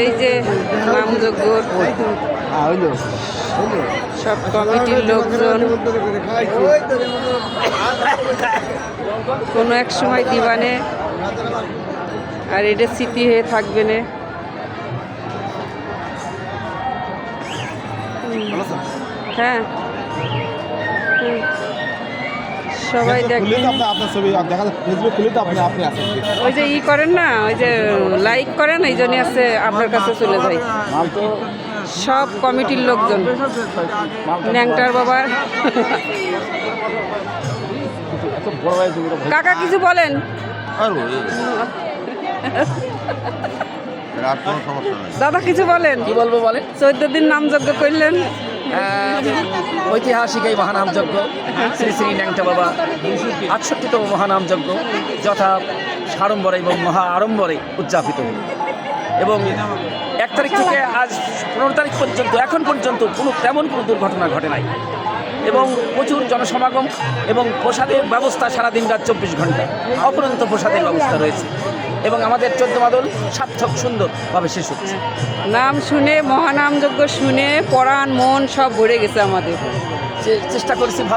এই যে নামযজ্ঞ সব কমিটির লোকজন কোনো এক সময় দিবানে, আর এটা স্মৃতি হয়ে থাকবে না। হ্যাঁ সবাই দেখবেন। ওই যে ই করেন না, ওই যে লাইক করেন, এই জন্যই আছে আপনার কাছে চলে যাই সব কমিটির লোকজন। ন্যাংটার বাবা কাকা কিছু বলেন। দাদা কিছু বলেন। কি বলবো বলেন? 14 দিন নামযজ্ঞ করলেন, ঐতিহাসিক এই মহানামযজ্ঞ শ্রী শ্রী ন্যাংটা বাবা 68তম মহানামযজ্ঞ যথা সাড়ম্বরে এবং মহা আড়ম্বরে উদযাপিত। এবং 1 তারিখ থেকে আজ 15 তারিখ পর্যন্ত এখন পর্যন্ত তেমন কোনো দুর্ঘটনা ঘটে নাই, এবং প্রচুর জনসমাগম এবং প্রসাদের ব্যবস্থা সারাদিন রাত 24 ঘন্টা অপরন্ত প্রসাদের ব্যবস্থা রয়েছে, এবং আমাদের 14 মাদল সার্থক সুন্দরভাবে শেষ হচ্ছে। নাম শুনে মহানামযজ্ঞ শুনে পরাণ মন সব ভরে গেছে আমাদের। চেষ্টা করেছি ভালো